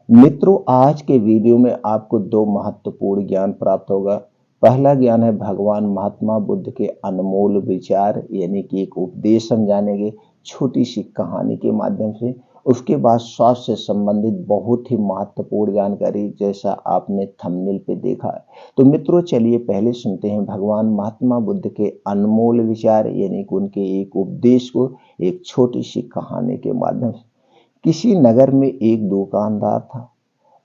मित्रों, आज के वीडियो में आपको दो महत्वपूर्ण ज्ञान प्राप्त होगा। पहला ज्ञान है भगवान महात्मा बुद्ध के अनमोल विचार यानी कि एक उपदेश समझानेंगे छोटी सी कहानी के माध्यम से। उसके बाद स्वास्थ्य से संबंधित बहुत ही महत्वपूर्ण जानकारी जैसा आपने थंबनेल पे देखा है। तो मित्रों, चलिए पहले सुनते हैं भगवान महात्मा बुद्ध के अनमोल विचार यानी कि उनके एक उपदेश को एक छोटी सी कहानी के माध्यम से। किसी नगर में एक दुकानदार था।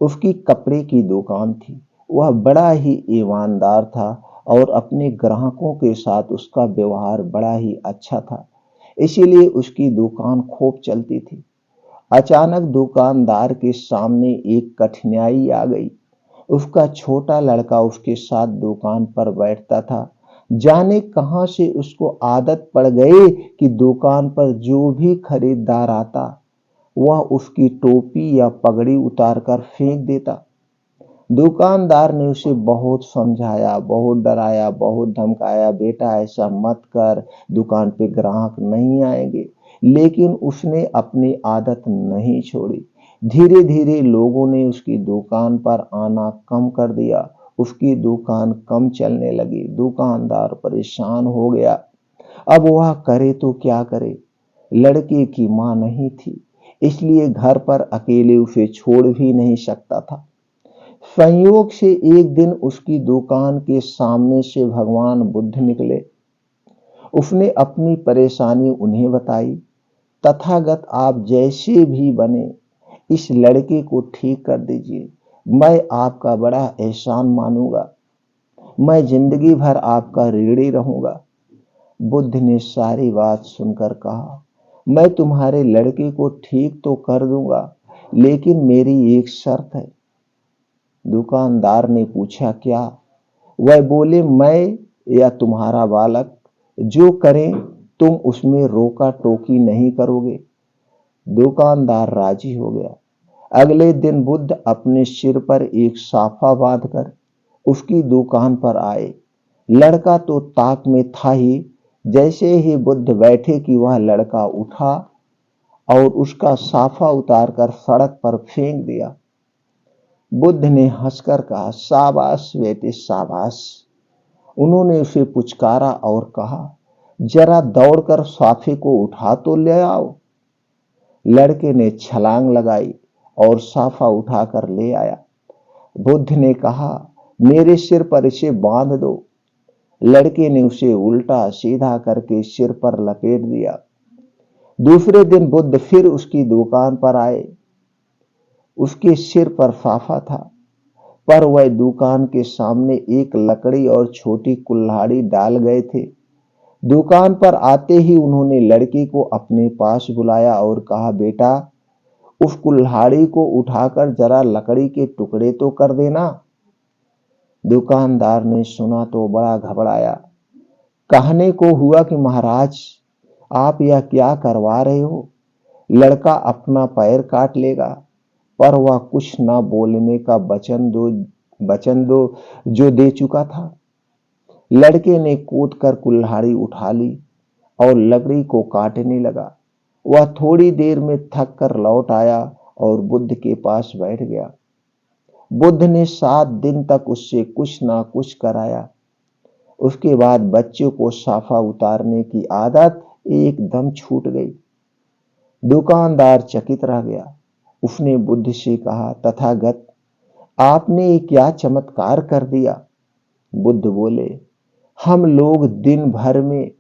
उसकी कपड़े की दुकान थी। वह बड़ा ही ईमानदार था और अपने ग्राहकों के साथ उसका व्यवहार बड़ा ही अच्छा था। इसीलिए उसकी दुकान खूब चलती थी। अचानक दुकानदार के सामने एक कठिनाई आ गई। उसका छोटा लड़का उसके साथ दुकान पर बैठता था। जाने कहां से उसको आदत पड़ गई कि दुकान पर जो भी खरीदार आता वह उसकी टोपी या पगड़ी उतारकर फेंक देता। दुकानदार ने उसे बहुत समझाया, बहुत डराया, बहुत धमकाया, बेटा ऐसा मत कर, दुकान पे ग्राहक नहीं आएंगे। लेकिन उसने अपनी आदत नहीं छोड़ी। धीरे धीरे लोगों ने उसकी दुकान पर आना कम कर दिया। उसकी दुकान कम चलने लगी। दुकानदार परेशान हो गया। अब वह करे तो क्या करे। लड़के की मां नहीं थी, इसलिए घर पर अकेले उसे छोड़ भी नहीं सकता था। संयोग से एक दिन उसकी दुकान के सामने से भगवान बुद्ध निकले। उसने अपनी परेशानी उन्हें बताई। तथागत, आप जैसे भी बने इस लड़के को ठीक कर दीजिए। मैं आपका बड़ा एहसान मानूंगा। मैं जिंदगी भर आपका ऋणी रहूंगा। बुद्ध ने सारी बात सुनकर कहा, मैं तुम्हारे लड़के को ठीक तो कर दूंगा, लेकिन मेरी एक शर्त है। दुकानदार ने पूछा, क्या? वह बोले, मैं या तुम्हारा बालक जो करें तुम उसमें रोका टोकी नहीं करोगे। दुकानदार राजी हो गया। अगले दिन बुद्ध अपने सिर पर एक साफा बांधकर उसकी दुकान पर आए। लड़का तो ताक में था ही। जैसे ही बुद्ध बैठे कि वह लड़का उठा और उसका साफा उतारकर सड़क पर फेंक दिया। बुद्ध ने हंसकर कहा, शाबाश बेटे शाबाश। उन्होंने उसे पुचकारा और कहा, जरा दौड़कर साफे को उठा तो ले आओ। लड़के ने छलांग लगाई और साफा उठाकर ले आया। बुद्ध ने कहा, मेरे सिर पर इसे बांध दो। लड़के ने उसे उल्टा सीधा करके सिर पर लपेट दिया। दूसरे दिन बुद्ध फिर उसकी दुकान पर आए। उसके सिर पर साफा था, पर वह दुकान के सामने एक लकड़ी और छोटी कुल्हाड़ी डाल गए थे। दुकान पर आते ही उन्होंने लड़के को अपने पास बुलाया और कहा, बेटा उस कुल्हाड़ी को उठाकर जरा लकड़ी के टुकड़े तो कर देना। दुकानदार ने सुना तो बड़ा घबराया। कहने को हुआ कि महाराज, आप यह क्या करवा रहे हो? लड़का अपना पैर काट लेगा। पर वह कुछ ना बोलने का वचन दो जो दे चुका था। लड़के ने कूद कर कुल्हाड़ी उठा ली और लकड़ी को काटने लगा। वह थोड़ी देर में थक कर लौट आया और बुद्ध के पास बैठ गया। बुद्ध ने 7 दिन तक उससे कुछ ना कुछ कराया। उसके बाद बच्चे को साफा उतारने की आदत एकदम छूट गई। दुकानदार चकित रह गया। उसने बुद्ध से कहा, तथागत, आपने ये क्या चमत्कार कर दिया? बुद्ध बोले, हम लोग दिन भर में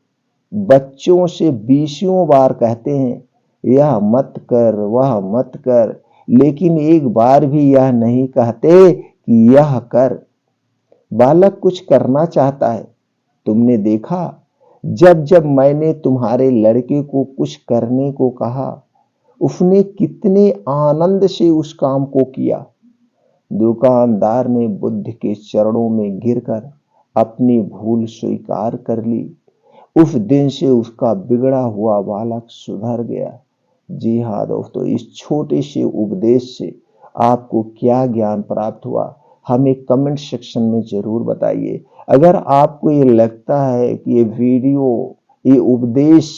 बच्चों से 20 बार कहते हैं यह मत कर, वह मत कर, लेकिन एक बार भी यह नहीं कहते कि यह कर। बालक कुछ करना चाहता है। तुमने देखा, जब जब मैंने तुम्हारे लड़के को कुछ करने को कहा, उसने कितने आनंद से उस काम को किया। दुकानदार ने बुद्ध के चरणों में गिरकर अपनी भूल स्वीकार कर ली। उस दिन से उसका बिगड़ा हुआ बालक सुधर गया। जी हाँ दोस्तों, इस छोटे से उपदेश से आपको क्या ज्ञान प्राप्त हुआ, हमें कमेंट सेक्शन में जरूर बताइए। अगर आपको ये लगता है कि ये वीडियो, ये उपदेश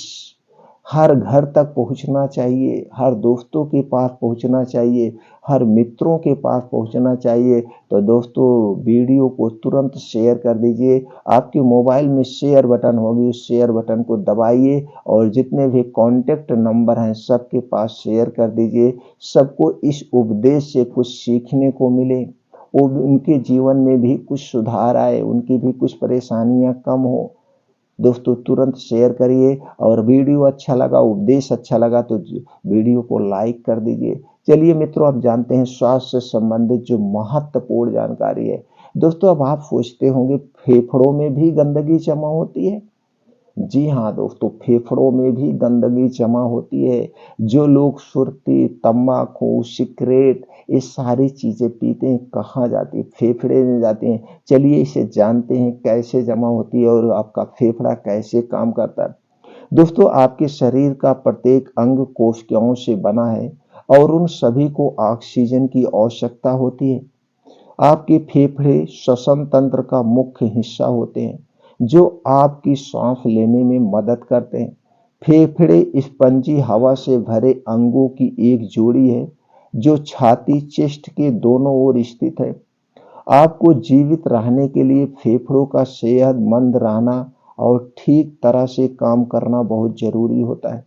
हर घर तक पहुंचना चाहिए, हर दोस्तों के पास पहुंचना चाहिए, हर मित्रों के पास पहुंचना चाहिए। तो दोस्तों वीडियो को तुरंत शेयर कर दीजिए। आपके मोबाइल में शेयर बटन होगी, उस शेयर बटन को दबाइए और जितने भी कॉन्टैक्ट नंबर हैं सबके पास शेयर कर दीजिए। सबको इस उपदेश से कुछ सीखने को मिले, वो उनके जीवन में भी कुछ सुधार आए, उनकी भी कुछ परेशानियां कम हो। दोस्तों तुरंत शेयर करिए और वीडियो अच्छा लगा, उपदेश अच्छा लगा तो वीडियो को लाइक कर दीजिए। चलिए मित्रों, अब जानते हैं स्वास्थ्य से संबंधित जो महत्वपूर्ण जानकारी है। दोस्तों अब आप सोचते होंगे फेफड़ों में भी गंदगी जमा होती है। जी हाँ दोस्तों, फेफड़ों में भी गंदगी जमा होती है। जो लोग सुर्ती, तंबाकू, सिगरेट ये सारी चीजें पीते हैं, कहाँ जाती है? फेफड़े में जाती हैं। चलिए इसे जानते हैं कैसे जमा होती है और आपका फेफड़ा कैसे काम करता है। दोस्तों आपके शरीर का प्रत्येक अंग कोशिकाओं से बना है और उन सभी को ऑक्सीजन की आवश्यकता होती है। आपके फेफड़े श्वसन तंत्र का मुख्य हिस्सा होते हैं जो आपकी सांस लेने में मदद करते हैं। फेफड़े स्पंजी हवा से भरे अंगों की एक जोड़ी है जो छाती चेस्ट के दोनों ओर स्थित है। आपको जीवित रहने के लिए फेफड़ों का सेहतमंद रहना और ठीक तरह से काम करना बहुत जरूरी होता है।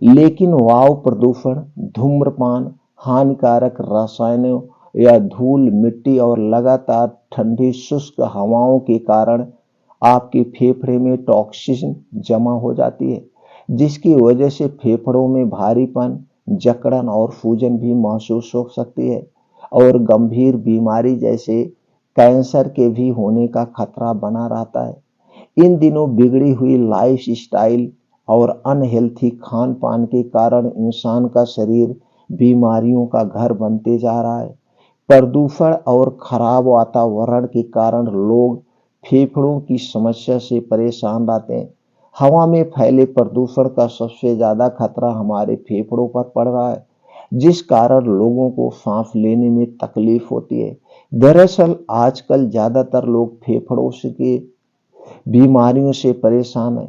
लेकिन वायु प्रदूषण, धूम्रपान, हानिकारक रसायनों या धूल, मिट्टी और लगातार ठंडी शुष्क हवाओं के कारण आपके फेफड़े में टॉक्सिन जमा हो जाती है, जिसकी वजह से फेफड़ों में भारीपन, जकड़न और सूजन भी महसूस हो सकती है और गंभीर बीमारी जैसे कैंसर के भी होने का खतरा बना रहता है। इन दिनों बिगड़ी हुई लाइफ स्टाइल और अनहेल्थी खान पान के कारण इंसान का शरीर बीमारियों का घर बनते जा रहा है। प्रदूषण और खराब वातावरण के कारण लोग फेफड़ों की समस्या से परेशान रहते हैं। हवा में फैले प्रदूषण का सबसे ज्यादा खतरा हमारे फेफड़ों पर पड़ रहा है, जिस कारण लोगों को सांस लेने में तकलीफ होती है। दरअसल आजकल ज्यादातर लोग फेफड़ों के बीमारियों से परेशान है।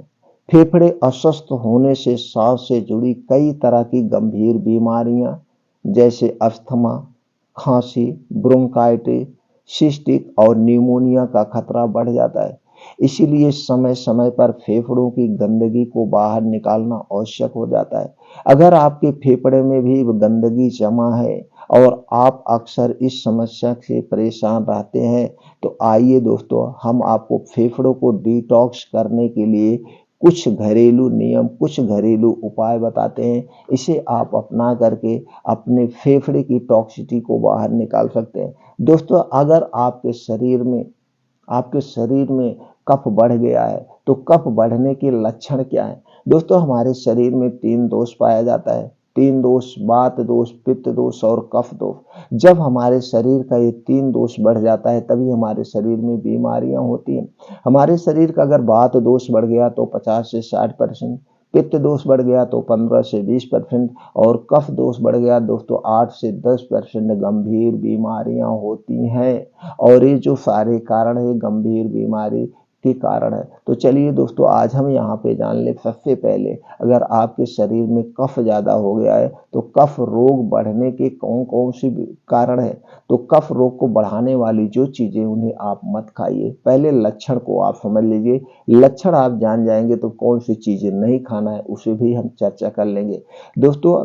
फेफड़े अस्वस्थ होने से सांस से जुड़ी कई तरह की गंभीर बीमारियां जैसे अस्थमा, खांसी, ब्रोंकाइटिस, सिस्टिक और निमोनिया का खतरा बढ़ जाता है। इसीलिए समय समय पर फेफड़ों की गंदगी को बाहर निकालना आवश्यक हो जाता है। अगर आपके फेफड़े में भी गंदगी जमा है और आप अक्सर इस समस्या से परेशान रहते हैं, तो आइए दोस्तों हम आपको फेफड़ों को डिटॉक्स करने के लिए कुछ घरेलू नियम, कुछ घरेलू उपाय बताते हैं। इसे आप अपना करके अपने फेफड़े की टॉक्सिटी को बाहर निकाल सकते हैं। दोस्तों अगर आपके शरीर में कफ बढ़ गया है तो कफ बढ़ने के लक्षण क्या है? दोस्तों हमारे शरीर में 3 दोष पाया जाता है। 3 दोष, वात दोष, पित्त दोष और कफ दोष। जब हमारे शरीर का ये 3 दोष बढ़ जाता है तभी हमारे शरीर में बीमारियां होती हैं। हमारे शरीर का अगर वात दोष बढ़ गया तो 50 से 60%, पित्त दोष बढ़ गया तो 15 से 20% और कफ दोष बढ़ गया दोस्तों 8 से 10% गंभीर बीमारियां होती हैं। और ये जो सारे कारण है गंभीर बीमारी के कारण है। तो चलिए दोस्तों आज हम यहाँ पे जान ले सबसे पहले, अगर आपके शरीर में कफ ज्यादा हो गया है तो कफ रोग बढ़ने के कौन कौन से कारण है। तो कफ रोग को बढ़ाने वाली जो चीजें उन्हें आप मत खाइए। पहले लक्षण को आप समझ लीजिए, लक्षण आप जान जाएंगे तो कौन सी चीजें नहीं खाना है उसे भी हम चर्चा कर लेंगे। दोस्तों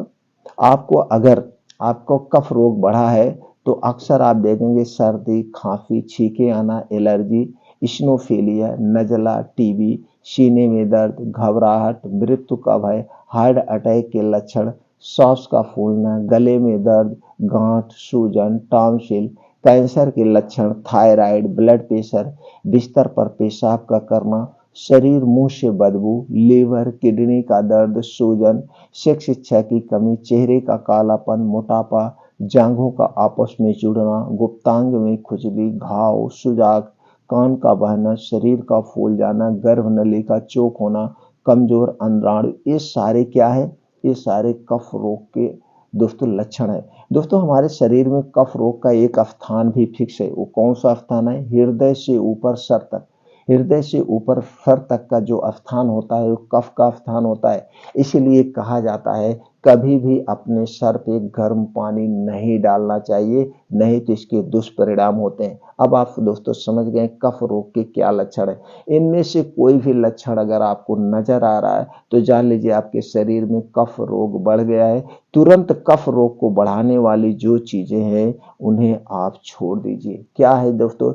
अगर आपको कफ रोग बढ़ा है तो अक्सर आप देखेंगे सर्दी, खांसी, छींके आना, एलर्जी, इस्नोफिलिया, नजला, टीबी, सीने में दर्द, घबराहट, मृत्यु का भय, हार्ट अटैक के लक्षण, सांस का फूलना, गले में दर्द, गांठ, सूजन, टॉन्सिल, कैंसर के लक्षण, थायराइड, ब्लड प्रेशर, बिस्तर पर पेशाब का करना, शरीर मुंह से बदबू, लीवर, किडनी का दर्द, सूजन, सेक्स इच्छा की कमी, चेहरे का कालापन, मोटापा, जांघों का आपस में जुड़ना, गुप्तांग में खुजली, घाव, सुजाक, कान का बहना, शरीर का फूल जाना, गर्भनली का चौक होना, कमजोर अंतराणु, ये सारे क्या है? ये सारे कफ रोग के दोस्तों लक्षण है। दोस्तों हमारे शरीर में कफ रोग का एक स्थान भी फिक्स है। वो कौन सा स्थान है? हृदय से ऊपर सर तक। हृदय से ऊपर सर तक का जो स्थान होता है वो कफ का स्थान होता है। इसलिए कहा जाता है कभी भी अपने सर पे गर्म पानी नहीं डालना चाहिए, नहीं तो इसके दुष्परिणाम होते हैं। अब आप दोस्तों समझ गए कफ रोग के क्या लक्षण है। इनमें से कोई भी लक्षण अगर आपको नजर आ रहा है तो जान लीजिए आपके शरीर में कफ रोग बढ़ गया है। तुरंत कफ रोग को बढ़ाने वाली जो चीजें हैं उन्हें आप छोड़ दीजिए। क्या है दोस्तों,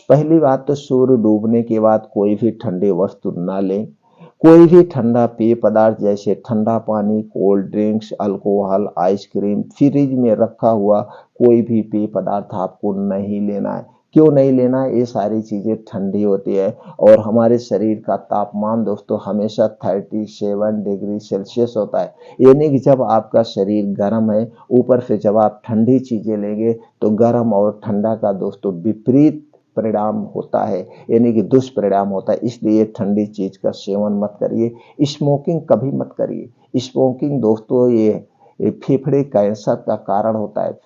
पहली बात तो सूर्य डूबने के बाद कोई भी ठंडे वस्तु ना लें। कोई भी ठंडा पेय पदार्थ जैसे ठंडा पानी, cold drinks, alcohol, ice cream, fridge में रखा हुआ कोई भी पेय पदार्थ आपको नहीं लेना है। क्यों नहीं लेना है? ये सारी चीजें ठंडी होती है और हमारे शरीर का तापमान दोस्तों हमेशा 37 डिग्री सेल्सियस होता है। यानी कि जब आपका शरीर गर्म है, ऊपर से जब आप ठंडी चीजें लेंगे तो गर्म और ठंडा का दोस्तों विपरीत परिणाम होता है, यानी कि दुष्परिणाम होता है। इसलिए ठंडी चीज का सेवन मत करिए। स्मोकिंग कभी मत करिए। स्मोकिंग दोस्तों ये फेफड़े कैंसर का कारण होता है।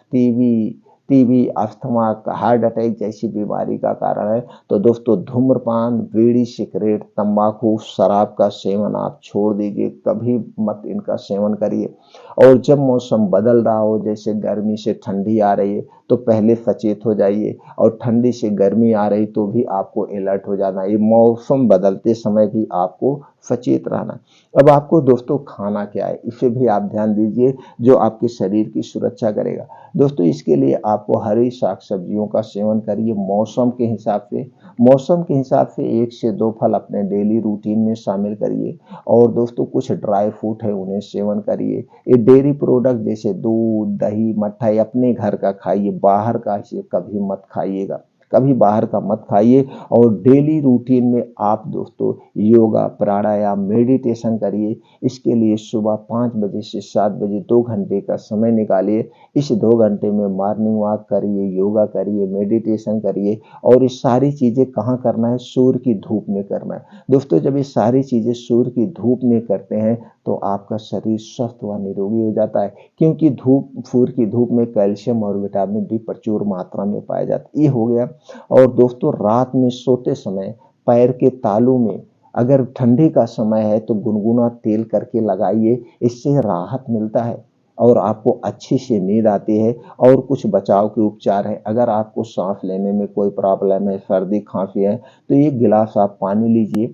टीबी, अस्थमा, हार्ट अटैक जैसी बीमारी का कारण है। तो दोस्तों धूम्रपान, बीड़ी, सिगरेट, तंबाकू, शराब का सेवन आप छोड़ दीजिए, कभी मत इनका सेवन करिए। और जब मौसम बदल रहा हो, जैसे गर्मी से ठंडी आ रही है, तो पहले सचेत हो जाइए और ठंडी से गर्मी आ रही तो भी आपको अलर्ट हो जाना है। ये मौसम बदलते समय भी आपको सचेत रहना। अब आपको दोस्तों खाना क्या है, इसे भी आप ध्यान दीजिए जो आपके शरीर की सुरक्षा करेगा। दोस्तों इसके लिए आपको हरी साग सब्जियों का सेवन करिए मौसम के हिसाब से। मौसम के हिसाब से 1 से 2 फल अपने डेली रूटीन में शामिल करिए। और दोस्तों कुछ ड्राई फ्रूट है उन्हें सेवन करिए। ये डेयरी प्रोडक्ट जैसे दूध, दही, मट्ठाई अपने घर का खाइए, बाहर का इसे कभी मत खाइएगा, कभी बाहर का मत खाइए। और डेली रूटीन में आप दोस्तों योगा, प्राणायाम, मेडिटेशन करिए। इसके लिए सुबह 5 बजे से 7 बजे 2 घंटे का समय निकालिए। इस 2 घंटे में मॉर्निंग वॉक करिए, योगा करिए, मेडिटेशन करिए। और ये सारी चीजें कहाँ करना है? सूर्य की धूप में करना है। दोस्तों जब ये सारी चीजें सूर्य की धूप में करते हैं तो आपका शरीर स्वस्थ व निरोगी हो जाता है, क्योंकि सूर्य की धूप में कैल्शियम और विटामिन डी प्रचुर मात्रा में पाया जाता है। ये हो गया। और दोस्तों रात में सोते समय पैर के तालू में अगर ठंडी का समय है तो गुनगुना तेल करके लगाइए, इससे राहत मिलता है और आपको अच्छी सी नींद आती है। और कुछ बचाव के उपचार है, अगर आपको सांस लेने में कोई प्रॉब्लम है, सर्दी खांसी है, तो 1 गिलास आप पानी लीजिए।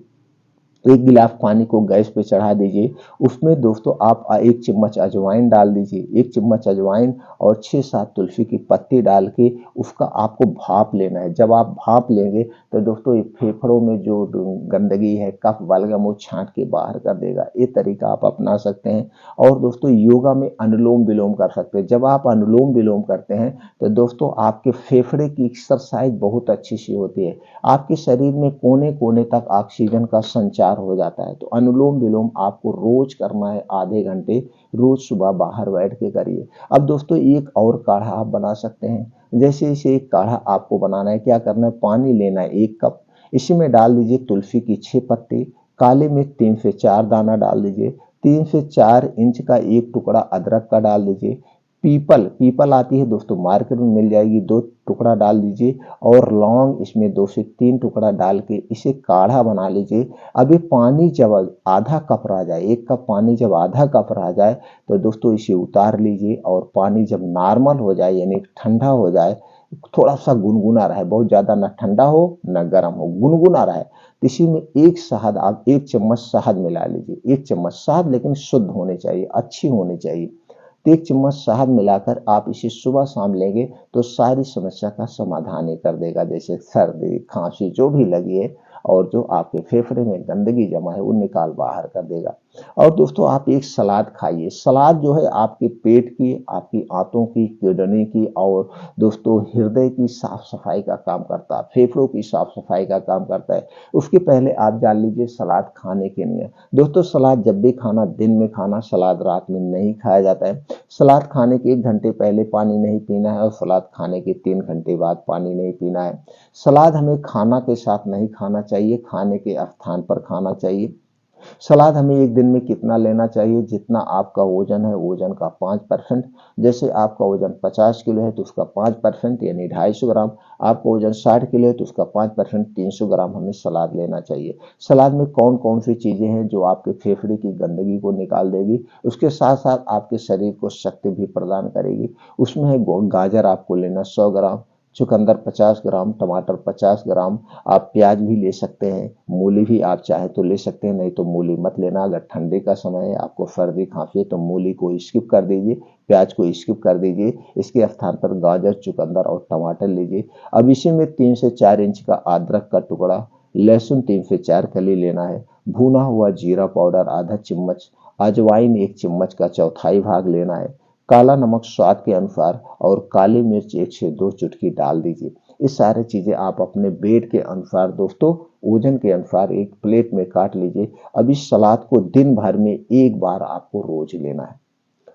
1 गिलास पानी को गैस पे चढ़ा दीजिए। उसमें दोस्तों आप 1 चम्मच अजवाइन डाल दीजिए। 1 चम्मच अजवाइन और 6-7 तुलसी की पत्ती डाल के उसका आपको भाप लेना है। जब आप भाप लेंगे तो दोस्तों ये फेफड़ों में जो गंदगी है, कफ बलगम, वो छांट के बाहर कर देगा। ये तरीका आप अपना सकते हैं। और दोस्तों योगा में अनुलोम विलोम कर सकते हैं। जब आप अनुलोम विलोम करते हैं तो दोस्तों आपके फेफड़े की एक्सरसाइज बहुत अच्छी सी होती है। आपके शरीर में कोने कोने तक ऑक्सीजन का संचार हो जाता है। तो अनुलोम विलोम आपको रोज करना है, आधे घंटे रोज सुबह बाहर बैठ के करिए। अब दोस्तों एक और काढ़ा आप बना सकते हैं। जैसे इसे एक काढ़ा आपको बनाना है, क्या करना है? पानी लेना है 1 कप, इसी में डाल दीजिए तुलसी की 6 पत्ती, काले मिर्च 3 से 4 दाना डाल दीजिए, 3 से 4 इंच का 1 टुकड़ा अदरक का डाल दीजिए। पीपल पीपल आती है दोस्तों, मार्केट में मिल जाएगी, 2 टुकड़ा डाल दीजिए। और लौंग इसमें 2 से 3 टुकड़ा डाल के इसे काढ़ा बना लीजिए। अभी पानी जब आधा कप रह जाए, 1 कप पानी जब आधा कप रह जाए तो दोस्तों इसे उतार लीजिए। और पानी जब नॉर्मल हो जाए यानी ठंडा हो जाए, थोड़ा सा गुनगुना रहे, बहुत ज्यादा ना ठंडा हो ना गर्म हो, गुनगुना रहे, तो इसी में आप 1 चम्मच शहद मिला लीजिए। 1 चम्मच शहद, लेकिन शुद्ध होनी चाहिए, अच्छी होनी चाहिए। तो 1 चम्मच शहद मिलाकर आप इसे सुबह शाम लेंगे तो सारी समस्या का समाधान ही कर देगा। जैसे सर्दी खांसी जो भी लगी है और जो आपके फेफड़े में गंदगी जमा है वो निकाल बाहर कर देगा। और दोस्तों आप एक सलाद खाइए। सलाद जो है आपके पेट की, आपकी आंतों की, किडनी की और दोस्तों हृदय की साफ सफाई का काम करता है, फेफड़ों की साफ सफाई का काम करता है। उसके पहले आप जान लीजिए सलाद खाने के नियम। दोस्तों सलाद जब भी खाना, दिन में खाना, सलाद रात में नहीं खाया जाता है। सलाद खाने के 1 घंटे पहले पानी नहीं पीना है और सलाद खाने के 3 घंटे बाद पानी नहीं पीना है। सलाद हमें खाना के साथ नहीं खाना चाहिए, खाने के स्थान पर खाना चाहिए। सलाद हमें एक दिन में कितना लेना चाहिए? जितना आपका वजन है, वजन का 5%। जैसे आपका वजन 50 किलो है तो उसका 5% यानी 250 ग्राम। आपका वजन 60 किलो है तो उसका 5% 300 ग्राम हमें सलाद लेना चाहिए। सलाद में कौन कौन सी चीजें हैं जो आपके फेफड़े की गंदगी को निकाल देगी, उसके साथ साथ आपके शरीर को शक्ति भी प्रदान करेगी। उसमें है गाजर आपको लेना 100 ग्राम, चुकंदर 50 ग्राम, टमाटर 50 ग्राम। आप प्याज भी ले सकते हैं, मूली भी आप चाहे तो ले सकते हैं, नहीं तो मूली मत लेना। अगर ठंडी का समय है, आपको सर्दी खांसी है तो मूली को स्किप कर दीजिए, प्याज को स्किप कर दीजिए। इसके स्थान पर गाजर, चुकंदर और टमाटर लीजिए। अब इसी में 3 से 4 इंच का अदरक का टुकड़ा, लहसुन 3 से 4 कली लेना है, भुना हुआ जीरा पाउडर आधा चम्मच, अजवाइन 1 चम्मच का चौथाई भाग लेना है, काला नमक स्वाद के अनुसार और काली मिर्च 1 से 2 चुटकी डाल दीजिए। ये सारी चीजें आप अपने वेट के अनुसार दोस्तों, वजन के अनुसार एक प्लेट में काट लीजिए। अब इस सलाद को दिन भर में एक बार आपको रोज लेना है।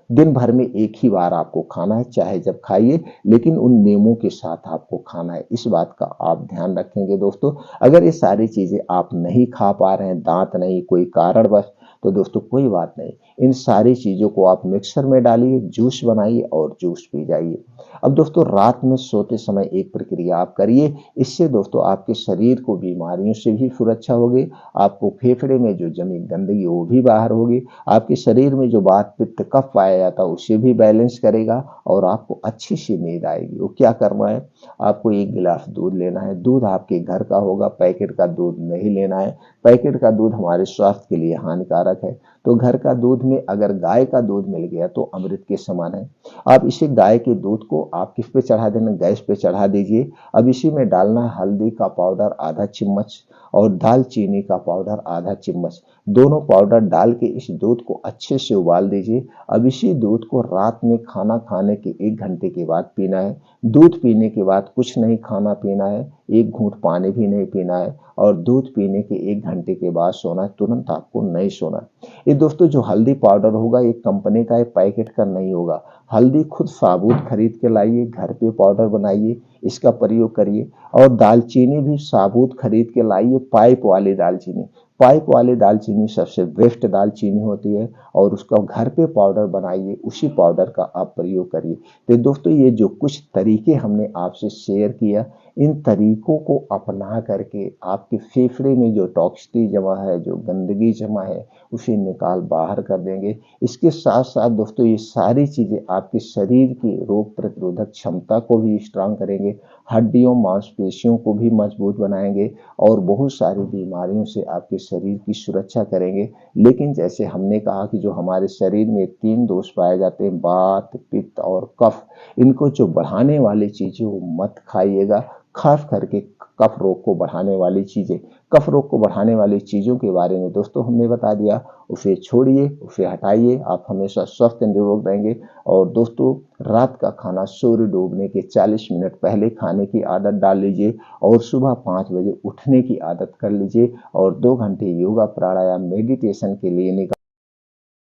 दिन भर में एक ही बार आपको खाना है, चाहे जब खाइए, लेकिन उन नियमों के साथ आपको खाना है। इस बात का आप ध्यान रखेंगे दोस्तों। अगर ये सारी चीजें आप नहीं खा पा रहे हैं, दांत नहीं, कोई कारणवश, तो दोस्तों कोई बात नहीं, इन सारी चीजों को आप मिक्सर में डालिए, जूस बनाइए और जूस पी जाइए। अब दोस्तों रात में सोते समय एक प्रक्रिया आप करिए, इससे दोस्तों आपके शरीर को बीमारियों से भी सुरक्षा होगी, आपको फेफड़े में जो जमी गंदगी वो भी बाहर होगी, आपके शरीर में जो वात पित्त कफ पाया जाता है उसे भी बैलेंस करेगा और आपको अच्छी सी नींद आएगी। वो क्या करना है, आपको 1 गिलास दूध लेना है। दूध आपके घर का होगा, पैकेट का दूध नहीं लेना है। पैकेट का दूध हमारे स्वास्थ्य के लिए हानिकारक है। तो घर का दूध में अगर गाय का दूध मिल गया तो अमृत के समान है। आप इसे गाय के दूध को आप किस पे चढ़ा देना, गैस पे चढ़ा दीजिए। अब इसी में डालना है हल्दी का पाउडर आधा चम्मच और दालचीनी का पाउडर आधा चम्मच। दोनों पाउडर डाल के इस दूध को अच्छे से उबाल दीजिए। अब इसी दूध को रात में खाना खाने के 1 घंटे के बाद पीना है। दूध पीने के बाद कुछ नहीं खाना पीना है, 1 घूंट पानी भी नहीं पीना है और दूध पीने के 1 घंटे के बाद सोना है। तुरंत आपको नहीं सोना। ये दोस्तों जो हल्दी पाउडर होगा ये कंपनी का है, पैकेट का नहीं होगा। हल्दी खुद साबुत खरीद के लाइए, घर पे पाउडर बनाइए, इसका प्रयोग करिए। और दालचीनी भी साबुत खरीद के लाइए, पाइप वाली दालचीनी। पाइप वाली दालचीनी सबसे बेस्ट दालचीनी होती है और उसका घर पे पाउडर बनाइए, उसी पाउडर का आप प्रयोग करिए। तो दोस्तों ये जो कुछ तरीके हमने आपसे शेयर किया, इन तरीकों को अपना करके आपके फेफड़े में जो टॉक्सिटी जमा है, जो गंदगी जमा है, उसे निकाल बाहर कर देंगे। इसके साथ साथ दोस्तों ये सारी चीजें आपके शरीर की रोग प्रतिरोधक क्षमता को भी स्ट्रांग करेंगे, हड्डियों मांसपेशियों को भी मजबूत बनाएंगे और बहुत सारी बीमारियों से आपके शरीर की सुरक्षा करेंगे। लेकिन जैसे हमने कहा कि जो हमारे शरीर में 3 दोष पाए जाते हैं, वात, पित्त और कफ, इनको जो बढ़ाने वाली चीजें वो मत खाइएगा। खास करके कफ रोग को बढ़ाने वाली चीजें, कफ रोग को बढ़ाने वाली चीजों के बारे में दोस्तों हमने बता दिया। उसे छोड़िए, उसे हटाइए, आप हमेशा स्वस्थ निरोग रहेंगे। और दोस्तों रात का खाना सूर्य डूबने के 40 मिनट पहले खाने की आदत डाल लीजिए और सुबह 5 बजे उठने की आदत कर लीजिए और 2 घंटे योगा प्राणायाम मेडिटेशन के लिए निकाल